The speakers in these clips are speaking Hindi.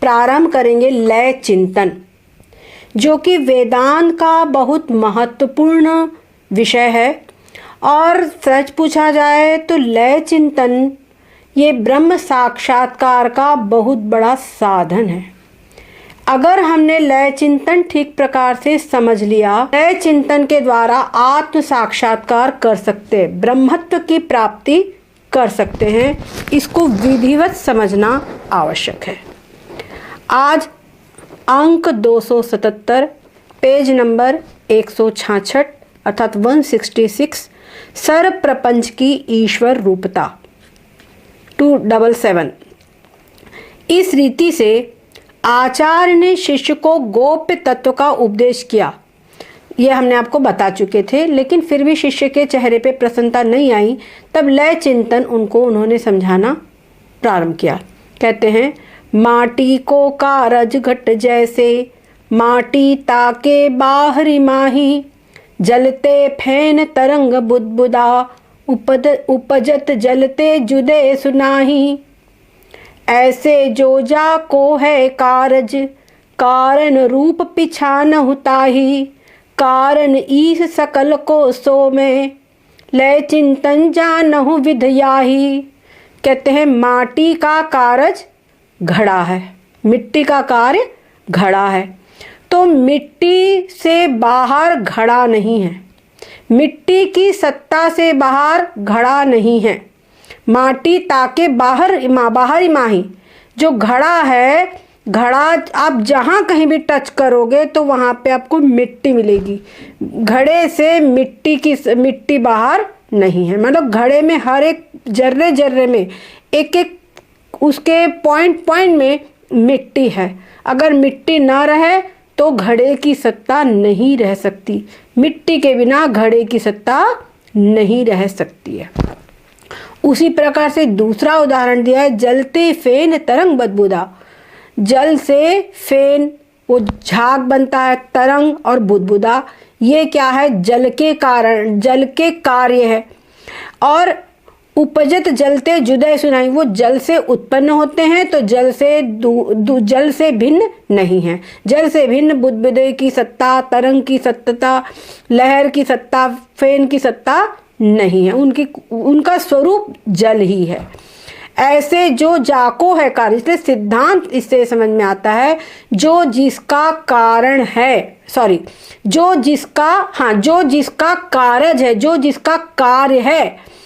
प्रारंभ करेंगे लय चिंतन, जो कि वेदांत का बहुत महत्वपूर्ण विषय है। और सच पूछा जाए तो लय चिंतन ये ब्रह्म साक्षात्कार का बहुत बड़ा साधन है। अगर हमने लय चिंतन ठीक प्रकार से समझ लिया, लय चिंतन के द्वारा आत्म साक्षात्कार कर सकते हैं, ब्रह्मत्व की प्राप्ति कर सकते हैं। इसको विधिवत समझना आवश्यक है। आज अंक 277 पेज नंबर 166 अर्थात 166 सर्व प्रपंच की ईश्वर रूपता 277। इस रीति से आचार्य ने शिष्य को गोप्य तत्व का उपदेश किया। यह हमने आपको बता चुके थे, लेकिन फिर भी शिष्य के चेहरे पे प्रसन्नता नहीं आई। तब लय चिंतन उन्होंने समझाना प्रारंभ किया। कहते हैं, माटी को कारज घट जैसे, माटी ताके बाहरी माही, जलते फैन तरंग बुदबुदा, उपजत जलते जुदे सुनाही। ऐसे जो जा को है कारज, कारण रूप पिछान हुताही, कारण ईश सकल को सो में, लय चिंतन जानहु विधयाही। कहते हैं माटी का कारज घड़ा है, मिट्टी का कार्य घड़ा है। तो मिट्टी से बाहर घड़ा नहीं है, मिट्टी की सत्ता से बाहर घड़ा नहीं है। माटी ताके बाहरी माही, जो घड़ा है, घड़ा आप जहाँ कहीं भी टच करोगे तो वहाँ पे आपको मिट्टी मिलेगी। घड़े से मिट्टी बाहर नहीं है। मतलब घड़े में हर एक जर्रे जर्रे में एक एक उसके पॉइंट में मिट्टी है। अगर मिट्टी ना रहे तो घड़े की सत्ता नहीं रह सकती। मिट्टी के बिना घड़े की सत्ता नहीं रह सकती है। उसी प्रकार से दूसरा उदाहरण दिया है, जलते फेन तरंग बुदबुदा। जल से फेन वो झाग बनता है, तरंग और बुदबुदा ये क्या है, जल के कारण, जल के कार्य है। और उपजत जलते जुदे सुनाई, वो जल से उत्पन्न होते हैं तो जल से भिन्न नहीं है। जल से भिन्न बुदबुदे की सत्ता, तरंग की सत्ता, लहर की सत्ता, फेन की सत्ता नहीं है। उनका स्वरूप जल ही है। ऐसे जो जाको है कार्य, इसलिए सिद्धांत इससे समझ में आता है, जो जिसका कारण है, जो जिसका कारज है, जो जिसका कार्य है,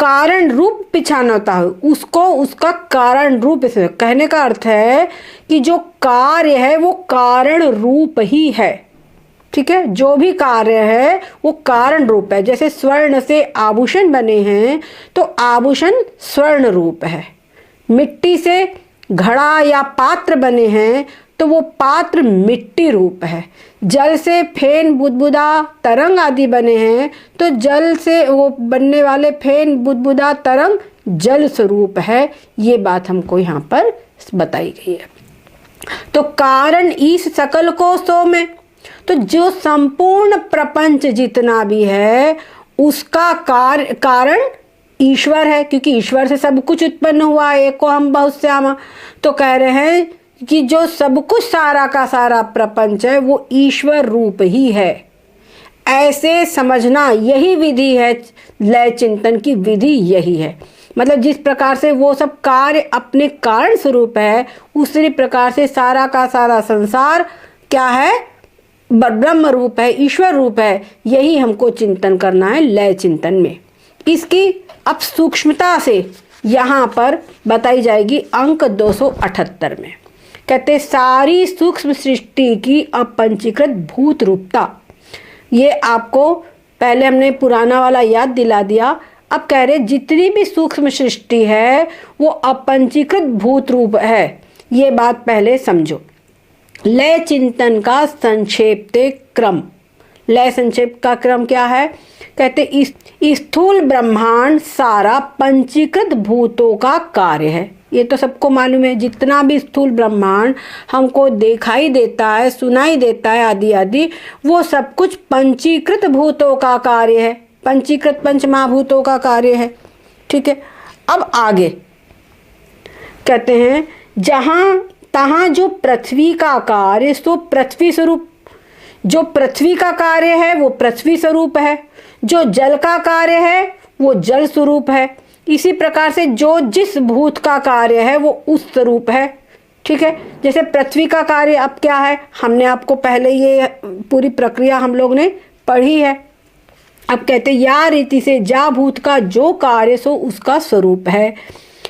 कारण रूप पिछाना होता है उसको, उसका कारण रूप। इसमें कहने का अर्थ है कि जो कार्य है वो कारण रूप ही है। ठीक है, जो भी कार्य है वो कारण रूप है। जैसे स्वर्ण से आभूषण बने हैं तो आभूषण स्वर्ण रूप है। मिट्टी से घड़ा या पात्र बने हैं तो वो पात्र मिट्टी रूप है। जल से फेन, बुदबुदा, तरंग आदि बने हैं तो जल से वो बनने वाले फेन, बुदबुदा, तरंग जल स्वरूप है। ये बात हमको यहाँ पर बताई गई है। तो कारण ईश सकल को सो में, तो जो संपूर्ण प्रपंच जितना भी है उसका कारण ईश्वर है, क्योंकि ईश्वर से सब कुछ उत्पन्न हुआ है। एको हम बहुत से आमा, तो कह रहे हैं कि जो सब कुछ सारा का सारा प्रपंच है वो ईश्वर रूप ही है। ऐसे समझना, यही विधि है लय चिंतन की विधि, यही है। मतलब जिस प्रकार से वो सब कार्य अपने कारण स्वरूप है, उसी प्रकार से सारा का सारा संसार क्या है, ब्रह्म रूप है, ईश्वर रूप है। यही हमको चिंतन करना है लय चिंतन में। इसकी अब सूक्ष्मता से यहाँ पर बताई जाएगी अंक 278 में। कहते सारी सूक्ष्म सृष्टि की अपंचीकृत भूत रूपता। ये आपको पहले हमने पुराना वाला याद दिला दिया। अब कह रहे जितनी भी सूक्ष्म सृष्टि है वो अपंचीकृत भूत रूप है। ये बात पहले समझो। लय चिंतन का संक्षेप्त क्रम, लय संक्षेप का क्रम क्या है, कहते स्थूल ब्रह्मांड सारा पंचीकृत भूतों का कार्य है। ये तो सबको मालूम है। जितना भी स्थूल ब्रह्मांड हमको दिखाई देता है, सुनाई देता है आदि आदि, वो सब कुछ पंचीकृत भूतों का कार्य है, पंचीकृत पंचमहाभूतों का कार्य है। ठीक है, अब आगे कहते हैं जहाँ तहाँ जो पृथ्वी का कार्य सो पृथ्वी स्वरूप, जो पृथ्वी का कार्य है वो पृथ्वी स्वरूप है, जो जल का कार्य है वो जल स्वरूप है। इसी प्रकार से जो जिस भूत का कार्य है वो उस स्वरूप है। ठीक है, जैसे पृथ्वी का कार्य अब क्या है, हमने आपको पहले ये पूरी प्रक्रिया हम लोग ने पढ़ी है। अब कहते हैं या रीति से जा भूत का जो कार्य सो उसका स्वरूप है।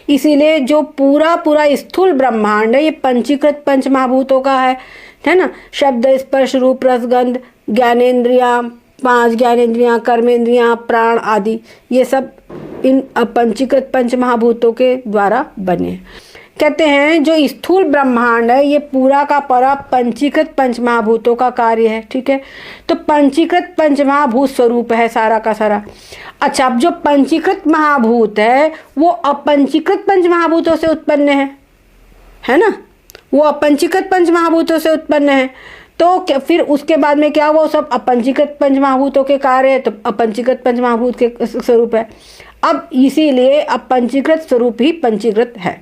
इसीलिए जो पूरा पूरा स्थूल ब्रह्मांड है ये पंचीकृत पंच महाभूतों का है ना। शब्द स्पर्श रूप रसगंध ज्ञानेन्द्रियां, 5 ज्ञानेन्द्रियां, कर्मेंद्रियां, प्राण आदि, ये सब इन पंचीकृत पंच महाभूतों के द्वारा बने। कहते हैं जो स्थूल ब्रह्मांड है ये पूरा का पूरा पंचीकृत पंच महाभूतों का कार्य है। ठीक है, तो पंचीकृत पंच महाभूत स्वरूप है सारा का सारा। अच्छा, अब जो पंचीकृत महाभूत है वो अपंचीकृत पंच महाभूतों से उत्पन्न है ना, वो अपंचीकृत पंच महाभूतों से उत्पन्न है। तो फिर उसके बाद में क्या हुआ, वो सब अपंचीकृत पंच महाभूतों के कार्य है, तो अपंचीकृत पंच महाभूत के स्वरूप है। अब इसीलिए अपंचीकृत स्वरूप ही पंचीकृत है,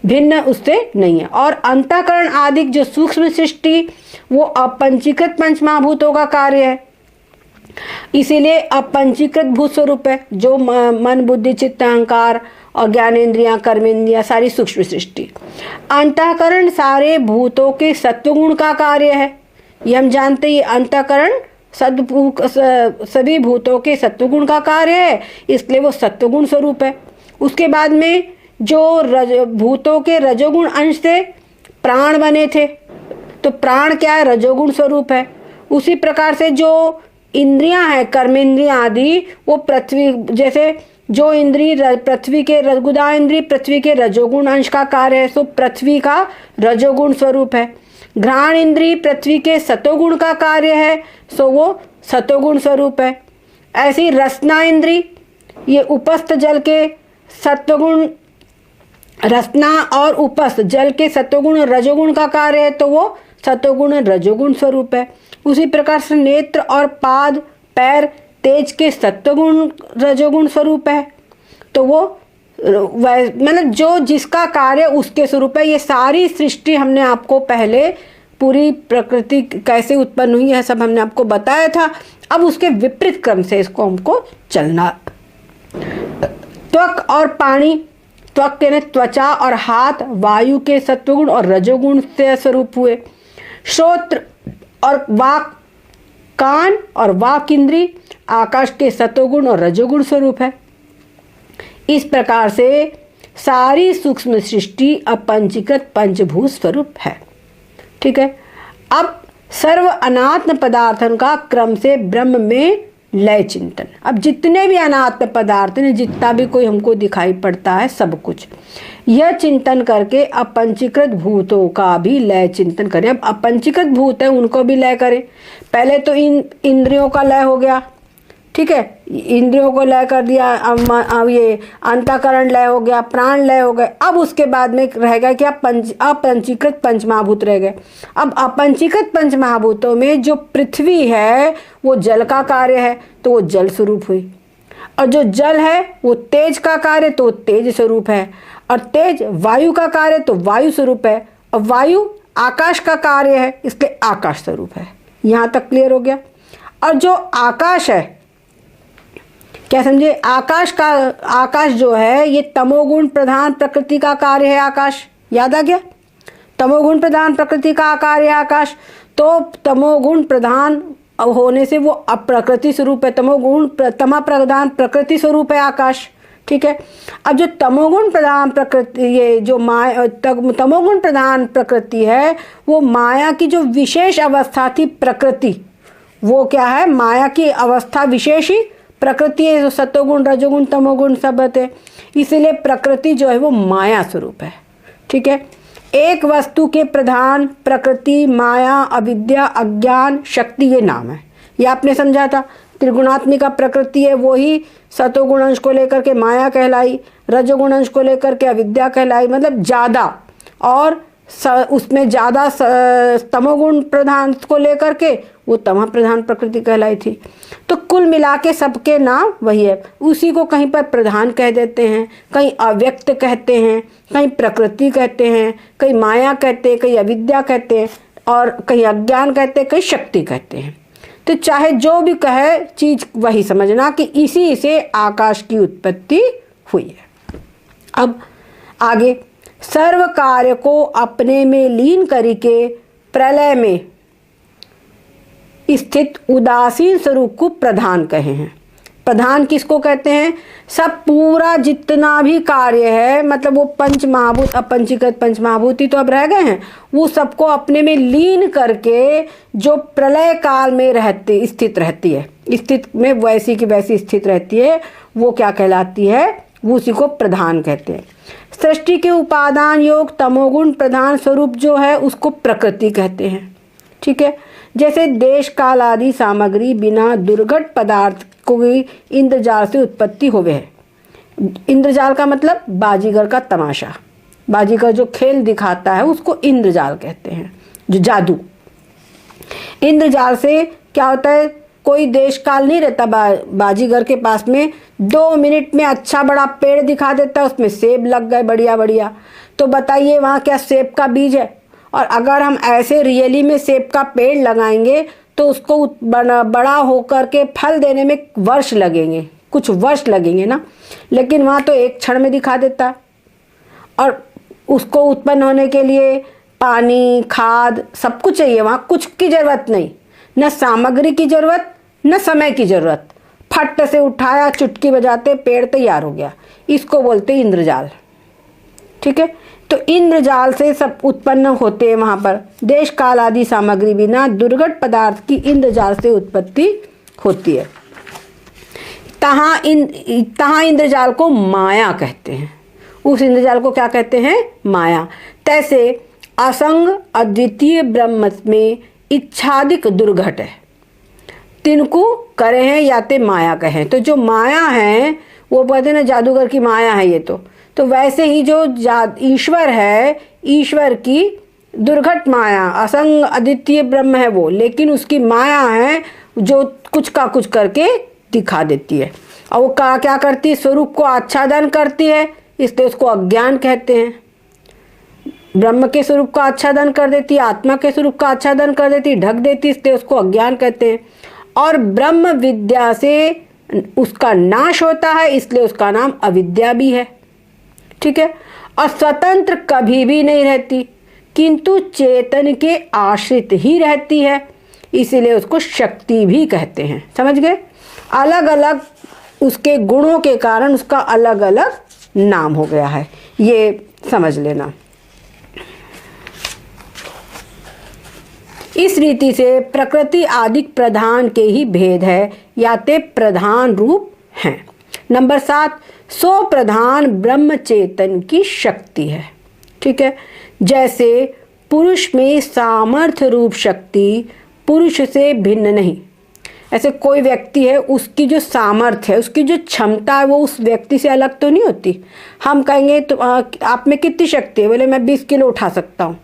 भिन्न उससे नहीं है। और अंतःकरण आदि जो सूक्ष्म सृष्टि वो अपंचीकृत पंच महाभूतों का कार्य है, इसीलिए अपंचीकृत भूत स्वरूप है। जो मन बुद्धि चित्त अहंकार और ज्ञानेन्द्रियां कर्मेंद्रियां सारी सूक्ष्म सृष्टि। अंतःकरण सारे भूतों के सत्वगुण का कार्य है, ये हम जानते हैं। अंतःकरण सभी भूतों के सत्वगुण का कार्य है, इसलिए वो सत्वगुण स्वरूप है। उसके बाद में जो भूतों के रजोगुण अंश से प्राण बने थे, तो प्राण क्या है, रजोगुण स्वरूप है। उसी प्रकार से जो इंद्रियां हैं कर्मेंद्रियां आदि वो पृथ्वी, जैसे जो इंद्री पृथ्वी के रजगुदा इंद्री पृथ्वी के रजोगुण अंश का कार्य है, सो पृथ्वी का रजोगुण स्वरूप है। घ्राण इंद्री पृथ्वी के सतोगुण का कार्य है, सो वो सतोगुण स्वरूप है। ऐसी रसना इंद्री ये उपस्थ जल के सत्वगुण, रसना और उपस्थ जल के सत्वगुण और रजोगुण का कार्य है, तो वो सत्वगुण रजोगुण स्वरूप है। उसी प्रकार से नेत्र और पाद पैर तेज के सत्वगुण रजोगुण स्वरूप है, तो वो मतलब जो जिसका कार्य उसके स्वरूप है। ये सारी सृष्टि हमने आपको पहले पूरी प्रकृति कैसे उत्पन्न हुई है सब हमने आपको बताया था। अब उसके विपरीत क्रम से इसको हमको चलना। त्वक और पानी, त्वक के त्वचा और हाथ वायु के सत्वगुण और रजोगुण से स्वरूप हुए। श्रोत्र और वाक, कान और वाक इंद्री आकाश के सत्वगुण और रजोगुण स्वरूप है। इस प्रकार से सारी सूक्ष्म सृष्टि अपंचीकृत पंचभूत स्वरूप है। ठीक है, अब सर्व अनात्म पदार्थन का क्रम से ब्रह्म में लय चिंतन। अब जितने भी अनात्म पदार्थ हैं, जितना भी कोई हमको दिखाई पड़ता है, सब कुछ यह चिंतन करके अपंचीकृत भूतों का भी लय चिंतन करें। अब अपंचीकृत भूत है उनको भी लय करें। पहले तो इन इंद्रियों का लय हो गया, ठीक है, इंद्रियों को लय कर दिया। अब ये अंतःकरण लय हो गया, प्राण लय हो गए। अब उसके बाद में रह गया क्या, अपंचीकृत पंचमहाभूत रह गए। अब अपंचीकृत पंचमहाभूतों में जो पृथ्वी है वो जल का कार्य है, तो वो जल स्वरूप हुई। और जो जल है वो तेज का कार्य, तो वो तेज स्वरूप है। और तेज वायु का कार्य, तो वायु स्वरूप है। और वायु आकाश का कार्य है, इसलिए आकाश स्वरूप है। यहाँ तक क्लियर हो गया। और जो आकाश है, क्या समझे, आकाश जो है ये तमोगुण प्रधान प्रकृति का कार्य है। आकाश याद आ गया, तमोगुण प्रधान प्रकृति का कार्य है आकाश। तो तमोगुण प्रधान होने से वो अप्रकृति स्वरूप है। तमा प्रधान प्रकृति स्वरूप है आकाश। ठीक है, अब जो तमोगुण प्रधान प्रकृति, ये जो तमोगुण प्रधान प्रकृति है, वो माया की जो विशेष अवस्था थी प्रकृति, वो क्या है, माया की अवस्था विशेष ही प्रकृति है। जो सतोगुण रजोगुण तमोगुण सब है, इसीलिए प्रकृति जो है वो माया स्वरूप है। ठीक है, एक वस्तु के प्रधान प्रकृति, माया, अविद्या, अज्ञान, शक्ति, ये नाम है। ये आपने समझा था। त्रिगुणात्मिका प्रकृति है, वो ही सतोगुण अंश को लेकर के माया कहलाई, रजोगुण अंश को लेकर के अविद्या कहलाई, मतलब ज़्यादा, और उसमें ज़्यादा तमोगुण प्रधान को लेकर के वो तमः प्रधान प्रकृति कहलाई थी। तो कुल मिला के सबके नाम वही है। उसी को कहीं पर प्रधान कह देते हैं, कहीं अव्यक्त कहते हैं, कहीं प्रकृति कहते हैं, कहीं माया कहते हैं, कहीं अविद्या कहते हैं, और कहीं अज्ञान कहते हैं, कहीं शक्ति कहते हैं। तो चाहे जो भी कहे चीज़ वही समझना कि इसी से आकाश की उत्पत्ति हुई है। अब आगे, सर्व कार्य को अपने में लीन करके प्रलय में स्थित उदासीन स्वरूप को प्रधान कहे हैं। प्रधान किसको कहते हैं? सब पूरा जितना भी कार्य है, मतलब वो पंच महाभूत, अपंचीकृत पंच महाभूत ही तो अब रह गए हैं, वो सबको अपने में लीन करके जो प्रलय काल में स्थित रहती है, स्थित में वैसी की वैसी स्थित रहती है, वो क्या कहलाती है? वो उसी को प्रधान कहते हैं। सृष्टि के उपादान योग तमोगुण प्रधान स्वरूप जो है उसको प्रकृति कहते हैं। ठीक है, जैसे देश काल आदि सामग्री बिना दुर्घट पदार्थ कोई इंद्रजाल से उत्पत्ति होवे है। इंद्रजाल का मतलब बाजीगर का तमाशा, बाजीगर जो खेल दिखाता है उसको इंद्रजाल कहते हैं, जो जादू। इंद्रजाल से क्या होता है? कोई देश काल नहीं रहता। बाजीगर के पास में 2 मिनट में अच्छा बड़ा पेड़ दिखा देता है, उसमें सेब लग गए बढ़िया बढ़िया। तो बताइए वहाँ क्या सेब का बीज है? और अगर हम ऐसे रियली में सेब का पेड़ लगाएंगे तो उसको बड़ा होकर के फल देने में वर्ष लगेंगे, कुछ वर्ष लगेंगे ना। लेकिन वहाँ तो एक क्षण में दिखा देता है। और उसको उत्पन्न होने के लिए पानी, खाद सब कुछ चाहिए, वहाँ कुछ की ज़रूरत नहीं, न सामग्री की ज़रूरत न समय की ज़रूरत। फट से उठाया, चुटकी बजाते पेड़ तैयार हो गया। इसको बोलते हैं इंद्रजाल। ठीक है, तो इंद्रजाल से सब उत्पन्न होते हैं वहाँ पर। देश काल आदि सामग्री बिना दुर्घट पदार्थ की इंद्रजाल से उत्पत्ति होती है। तहाँ इंद्रजाल को माया कहते हैं। उस इंद्रजाल को क्या कहते हैं? माया। तैसे असंग अद्वितीय ब्रह्म में इच्छादिक दुर्घट है, तिनको करे हैं या ते माया कहें। तो जो माया है वो कहते हैं ना जादूगर की माया है ये तो वैसे ही जो ईश्वर है, ईश्वर की दुर्घट माया, असंग अद्वितीय ब्रह्म है वो, लेकिन उसकी माया है जो कुछ का कुछ करके दिखा देती है। और वो क्या करती है? स्वरूप को आच्छादन करती है, इसलिए उसको अज्ञान कहते हैं। ब्रह्म के स्वरूप का आच्छादन कर देती है, आत्मा के स्वरूप का आच्छादन कर देती है, ढक देती है, इसलिए उसको अज्ञान कहते हैं। और ब्रह्म विद्या से उसका नाश होता है, इसलिए उसका नाम अविद्या भी है। ठीक है, और स्वतंत्र कभी भी नहीं रहती, किंतु चेतन के आश्रित ही रहती है, इसीलिए उसको शक्ति भी कहते हैं। समझ गए? अलग अलग उसके गुणों के कारण उसका अलग अलग नाम हो गया है, ये समझ लेना। इस रीति से प्रकृति आदि प्रधान के ही भेद है, या ते प्रधान रूप हैं। नंबर 7, सो प्रधान ब्रह्म चेतन की शक्ति है। ठीक है, जैसे पुरुष में सामर्थ्य रूप शक्ति पुरुष से भिन्न नहीं। ऐसे कोई व्यक्ति है, उसकी जो सामर्थ्य है, उसकी जो क्षमता है, वो उस व्यक्ति से अलग तो नहीं होती। हम कहेंगे तो आप में कितनी शक्ति है? बोले मैं 20 किलो उठा सकता हूँ।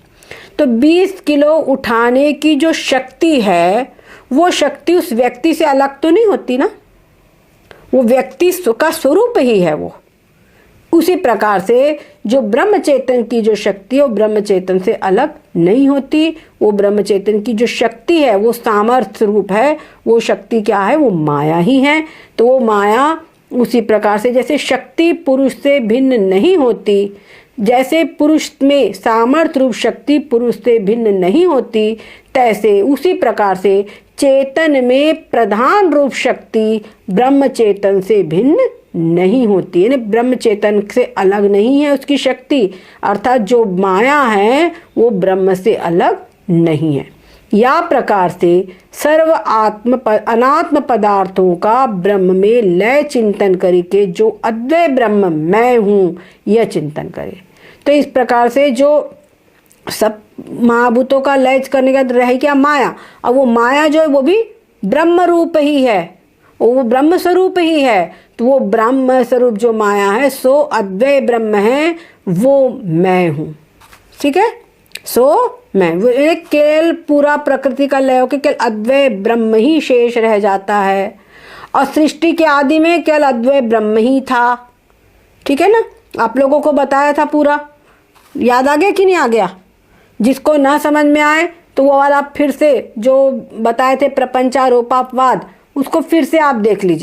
तो 20 किलो उठाने की जो शक्ति है, वो शक्ति उस व्यक्ति से अलग तो नहीं होती ना, वो व्यक्ति का स्वरूप ही है वो। उसी प्रकार से जो ब्रह्म चेतन की जो शक्ति है वो ब्रह्म चेतन से अलग नहीं होती। वो ब्रह्म चेतन की जो शक्ति है वो सामर्थ्य रूप है, वो शक्ति क्या है? वो माया ही है। तो वो माया उसी प्रकार से जैसे शक्ति पुरुष से भिन्न नहीं होती, जैसे पुरुष में सामर्थ्य रूप शक्ति पुरुष से भिन्न नहीं होती, तैसे उसी प्रकार से चेतन में प्रधान रूप शक्ति ब्रह्म चेतन से भिन्न नहीं होती, यानी ब्रह्म चेतन से अलग नहीं है उसकी शक्ति, अर्थात जो माया है वो ब्रह्म से अलग नहीं है। या प्रकार से सर्व अनात्म पदार्थों का ब्रह्म में लय चिंतन करके जो अद्वय ब्रह्म मैं हूँ यह चिंतन करे। तो इस प्रकार से जो सब महाभूतों का लय करने का रह क्या? माया। और वो माया जो है वो भी ब्रह्म रूप ही है, वो ब्रह्म स्वरूप ही है। तो वो ब्रह्म स्वरूप जो माया है सो अद्वय ब्रह्म है, वो मैं हूँ। ठीक है, सो मैं वो एक केवल पूरा प्रकृति का लय होकर केवल अद्वय ब्रह्म ही शेष रह जाता है, और सृष्टि के आदि में केवल अद्वय ब्रह्म ही था। ठीक है ना, आप लोगों को बताया था पूरा, याद आ गया कि नहीं आ गया? जिसको ना समझ में आए तो वो वाला फिर से जो बताए थे प्रपंचारोपापवाद, उसको फिर से आप देख लीजिए।